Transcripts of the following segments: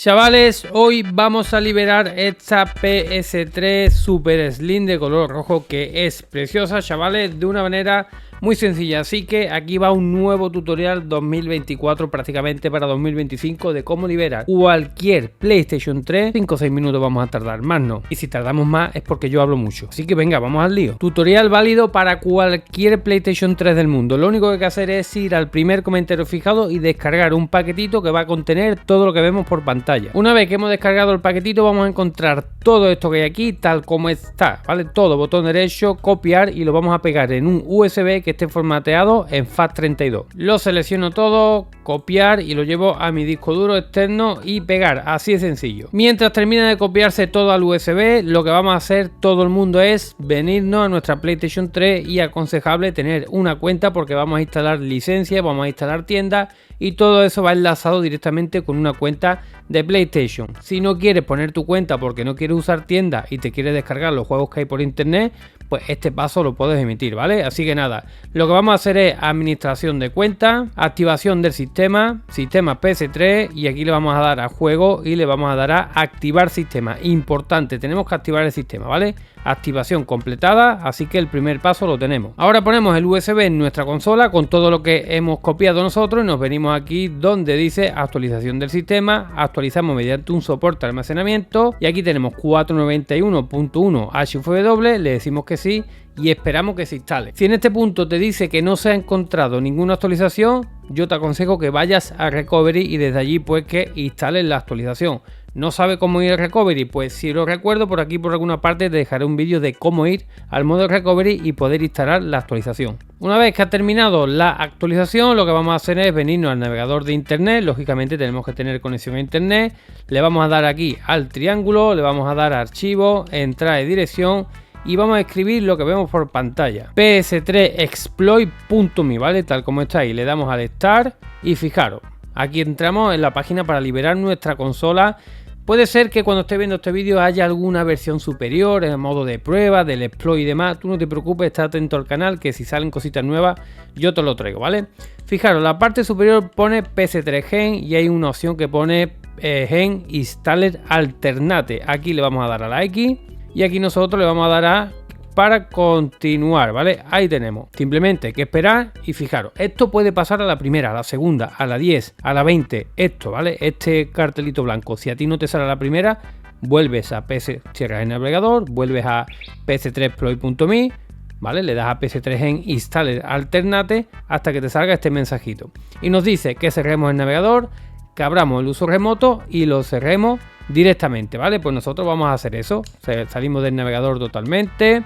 Chavales, hoy vamos a liberar esta PS3 Super Slim de color rojo que es preciosa, chavales, de una manera muy sencilla. Así que aquí va un nuevo tutorial 2024 prácticamente para 2025 de cómo liberar cualquier PlayStation 3. 5 o 6 minutos vamos a tardar, más no. Y si tardamos más es porque yo hablo mucho. Así que venga, vamos al lío. Tutorial válido para cualquier PlayStation 3 del mundo. Lo único que hay que hacer es ir al primer comentario fijado y descargar un paquetito que va a contener todo lo que vemos por pantalla. Una vez que hemos descargado el paquetito vamos a encontrar todo esto que hay aquí tal como está, ¿vale? Todo, botón derecho, copiar y lo vamos a pegar en un USB que esté formateado en FAT32. Lo selecciono todo, copiar y lo llevo a mi disco duro externo y pegar, así de sencillo. Mientras termina de copiarse todo al USB, lo que vamos a hacer todo el mundo es venirnos a nuestra PlayStation 3 y aconsejable tener una cuenta porque vamos a instalar licencias, vamos a instalar tiendas y todo eso va enlazado directamente con una cuenta de PlayStation. Si no quieres poner tu cuenta porque no quieres usar tiendas y te quieres descargar los juegos que hay por internet, pues este paso lo puedes emitir, ¿vale? Así que nada, lo que vamos a hacer es administración de cuenta, activación del sistema PS3 y aquí le vamos a dar a juego y le vamos a dar a activar sistema. Importante, tenemos que activar el sistema, ¿vale? Activación completada, así que el primer paso lo tenemos. Ahora ponemos el USB en nuestra consola con todo lo que hemos copiado nosotros y nos venimos aquí donde dice actualización del sistema, actualizamos mediante un soporte de almacenamiento y aquí tenemos 491.1 HFW, le decimos que sí y esperamos que se instale. Si en este punto te dice que no se ha encontrado ninguna actualización, yo te aconsejo que vayas a Recovery y desde allí pues que instales la actualización. ¿No sabe cómo ir a Recovery? Pues si lo recuerdo por aquí por alguna parte te dejaré un vídeo de cómo ir al modo Recovery y poder instalar la actualización. Una vez que ha terminado la actualización, lo que vamos a hacer es venirnos al navegador de internet. Lógicamente tenemos que tener conexión a internet. Le vamos a dar aquí al triángulo, le vamos a dar a archivo, entrada de dirección y vamos a escribir lo que vemos por pantalla, ps3exploit.me, ¿vale? Tal como está ahí, le damos al start y fijaros, aquí entramos en la página para liberar nuestra consola. Puede ser que cuando estés viendo este vídeo haya alguna versión superior en modo de prueba del exploit y demás. Tú no te preocupes, está atento al canal que si salen cositas nuevas yo te lo traigo, ¿vale? Fijaros, la parte superior pone PS3 Gen y hay una opción que pone Gen Installer Alternate. Aquí le vamos a dar a la X y aquí nosotros le vamos a dar a para continuar, ¿vale? Ahí tenemos. Simplemente hay que esperar y fijaros, esto puede pasar a la primera, a la segunda, a la 10, a la 20, esto, ¿vale? Este cartelito blanco, si a ti no te sale a la primera, vuelves a cierras el navegador, vuelves a ps3exploit.me, ¿vale? Le das a ps3 Gen Installer Alternate hasta que te salga este mensajito. Y nos dice que cerremos el navegador, que abramos el uso remoto y lo cerremos directamente, ¿vale? Pues nosotros vamos a hacer eso, salimos del navegador totalmente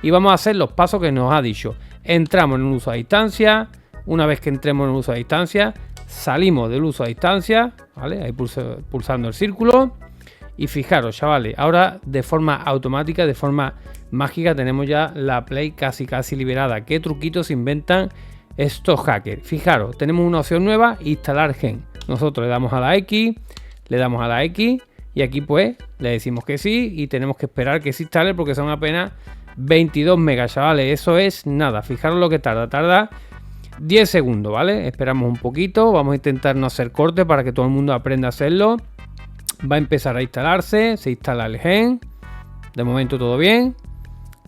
y vamos a hacer los pasos que nos ha dicho. Entramos en un uso a distancia, una vez que entremos en un uso a distancia, salimos del uso a distancia, ¿vale? Ahí pulsando el círculo y fijaros, chavales, ahora de forma automática, de forma mágica tenemos ya la Play casi liberada. ¿Qué truquitos inventan estos hackers? Fijaros, tenemos una opción nueva, instalar Gen. Nosotros le damos a la X, le damos a la X y aquí pues le decimos que sí y tenemos que esperar que se instale porque son apenas 22 megas, chavales. Eso es nada, fijaros lo que tarda 10 segundos, ¿vale? Esperamos un poquito, vamos a intentar no hacer corte para que todo el mundo aprenda a hacerlo. Va a empezar a instalarse, se instala el Gen, de momento todo bien.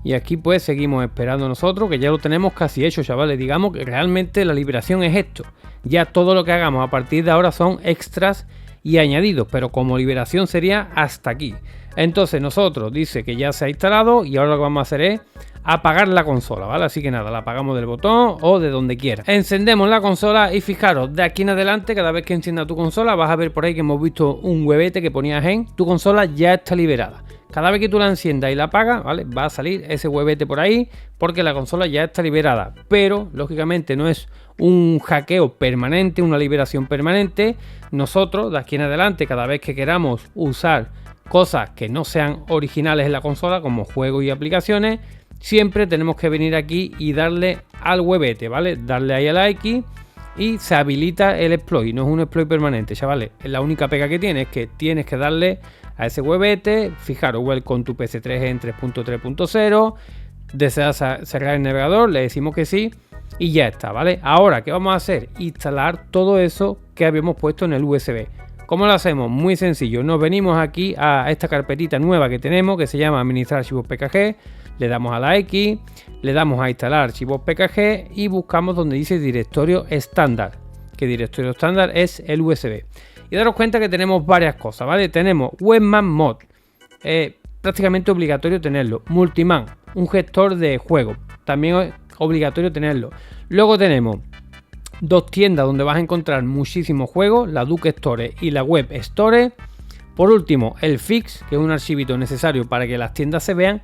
Y aquí pues seguimos esperando nosotros, que ya lo tenemos casi hecho, chavales. Digamos que realmente la liberación es esto. Ya todo lo que hagamos a partir de ahora son extras y añadidos, pero como liberación sería hasta aquí. Entonces nosotros dice que ya se ha instalado y ahora lo que vamos a hacer es apagar la consola, ¿vale? Así que nada, la apagamos del botón o de donde quiera. Encendemos la consola y fijaros, de aquí en adelante, cada vez que encienda tu consola, vas a ver por ahí que hemos visto un huevete que ponía Gen. Tu consola ya está liberada. Cada vez que tú la enciendas y la apagas, ¿vale? Va a salir ese huevete por ahí porque la consola ya está liberada. Pero, lógicamente, no es un hackeo permanente, una liberación permanente. Nosotros, de aquí en adelante, cada vez que queramos usar cosas que no sean originales en la consola, como juegos y aplicaciones, siempre tenemos que venir aquí y darle al huevete, ¿vale? Darle ahí a la X y se habilita el exploit. No es un exploit permanente, chavales. La única pega que tiene es que tienes que darle a ese huevete. Fijaros, welcome tu PS3 en 3.3.0. Deseas cerrar el navegador, le decimos que sí y ya está, ¿vale? Ahora, ¿qué vamos a hacer? Instalar todo eso que habíamos puesto en el USB. ¿Cómo lo hacemos? Muy sencillo, nos venimos aquí a esta carpetita nueva que tenemos que se llama administrar archivos PKG, le damos a la X, le damos a instalar archivos PKG y buscamos donde dice directorio estándar, que directorio estándar es el USB. Y daros cuenta que tenemos varias cosas, ¿vale? Tenemos Webman Mod, prácticamente obligatorio tenerlo. Multiman, un gestor de juegos, también es obligatorio tenerlo. Luego tenemos dos tiendas donde vas a encontrar muchísimos juegos, la Duke Store y la Web Store. Por último, el Fix, que es un archivito necesario para que las tiendas se vean.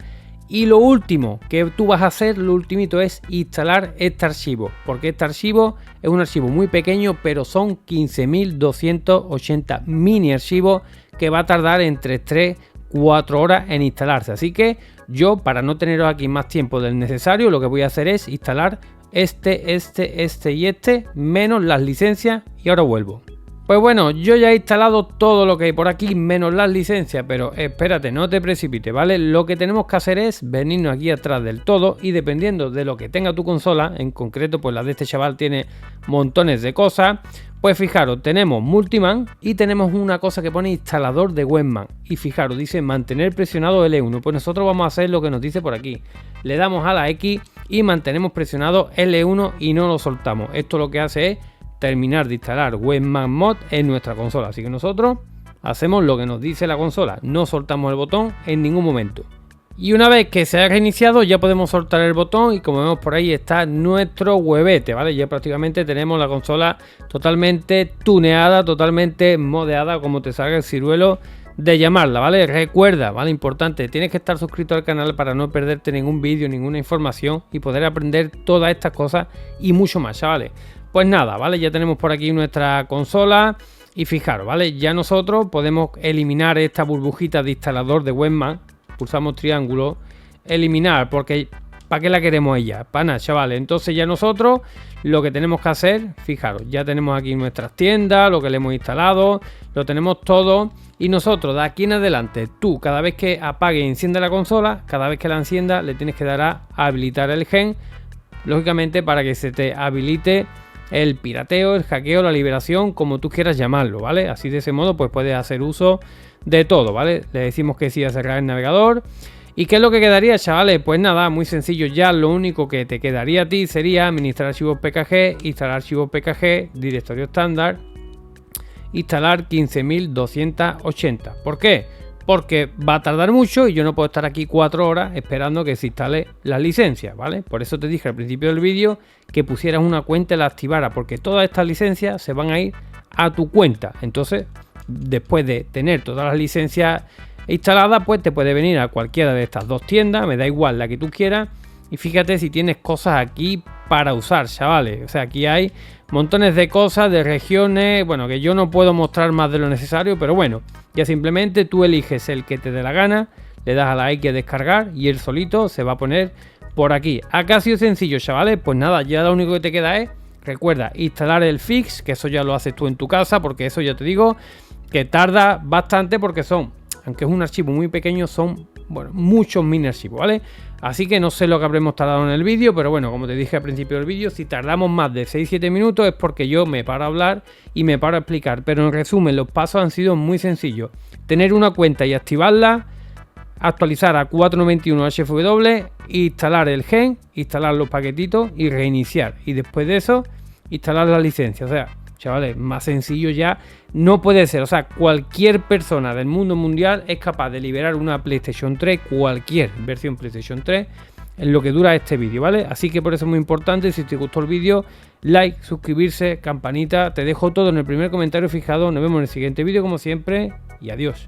Y lo último que tú vas a hacer, lo ultimito, es instalar este archivo, porque este archivo es un archivo muy pequeño, pero son 15.280 mini archivos que va a tardar entre 3-4 horas en instalarse. Así que yo, para no teneros aquí más tiempo del necesario, lo que voy a hacer es instalar este y este, menos las licencias, y ahora vuelvo. Pues bueno, yo ya he instalado todo lo que hay por aquí, menos las licencias, pero espérate, no te precipites, ¿vale? Lo que tenemos que hacer es venirnos aquí atrás del todo y dependiendo de lo que tenga tu consola, en concreto pues la de este chaval tiene montones de cosas, pues fijaros, tenemos Multiman y tenemos una cosa que pone instalador de Webman y fijaros, dice mantener presionado L1, pues nosotros vamos a hacer lo que nos dice por aquí, le damos a la X y mantenemos presionado L1 y no lo soltamos. Esto lo que hace es terminar de instalar Webman Mod en nuestra consola, así que nosotros hacemos lo que nos dice la consola, no soltamos el botón en ningún momento. Y una vez que se haya reiniciado ya podemos soltar el botón y como vemos por ahí está nuestro huevete, ¿vale? Ya prácticamente tenemos la consola totalmente tuneada, totalmente modeada, como te salga el ciruelo de llamarla, ¿vale? Recuerda, ¿vale? Importante, tienes que estar suscrito al canal para no perderte ningún vídeo, ninguna información y poder aprender todas estas cosas y mucho más, chavales. Pues nada, ¿vale? Ya tenemos por aquí nuestra consola y fijaros, ¿vale? Ya nosotros podemos eliminar esta burbujita de instalador de Webman. Pulsamos triángulo, eliminar, porque ¿para qué la queremos ella? Para nada, chavales. Entonces ya nosotros lo que tenemos que hacer, fijaros, ya tenemos aquí nuestras tiendas, lo que le hemos instalado, lo tenemos todo. Y nosotros de aquí en adelante, tú cada vez que apague y encienda la consola, cada vez que la encienda le tienes que dar a habilitar el gen, lógicamente para que se te habilite el pirateo, el hackeo, la liberación, como tú quieras llamarlo, ¿vale? Así de ese modo pues puedes hacer uso de todo, ¿vale? Le decimos que sí a cerrar el navegador. ¿Y qué es lo que quedaría, chavales? Pues nada, muy sencillo, ya lo único que te quedaría a ti sería administrar archivos PKG, instalar archivos PKG, directorio estándar, instalar 15.280. ¿Por qué? Porque va a tardar mucho y yo no puedo estar aquí 4 horas esperando que se instale las licencias, ¿vale? Por eso te dije al principio del vídeo que pusieras una cuenta y la activaras, porque todas estas licencias se van a ir a tu cuenta. Entonces, después de tener todas las licencias instaladas, pues te puede venir a cualquiera de estas dos tiendas, me da igual la que tú quieras, y fíjate si tienes cosas aquí para usar, chavales. O sea, aquí hay montones de cosas, de regiones, bueno, que yo no puedo mostrar más de lo necesario, pero bueno, ya simplemente tú eliges el que te dé la gana, le das a la X a descargar y él solito se va a poner por aquí. Acá ha sido sencillo, chavales. Pues nada, ya lo único que te queda es, recuerda, instalar el Fix, que eso ya lo haces tú en tu casa, porque eso ya te digo que tarda bastante, porque son, aunque es un archivo muy pequeño, son, bueno, muchos mini archivos, ¿vale? Así que no sé lo que habremos tardado en el vídeo, pero bueno, como te dije al principio del vídeo, si tardamos más de 6-7 minutos es porque yo me paro a hablar y me paro a explicar. Pero en resumen, los pasos han sido muy sencillos. Tener una cuenta y activarla, actualizar a 491 HFW, instalar el gen, instalar los paquetitos y reiniciar. Y después de eso, instalar la licencia. O sea, chavales, más sencillo ya no puede ser. O sea, cualquier persona del mundo mundial es capaz de liberar una PlayStation 3, cualquier versión PlayStation 3, en lo que dura este vídeo, ¿vale? Así que por eso es muy importante, si te gustó el vídeo, like, suscribirse, campanita. Te dejo todo en el primer comentario fijado. Nos vemos en el siguiente vídeo como siempre y adiós.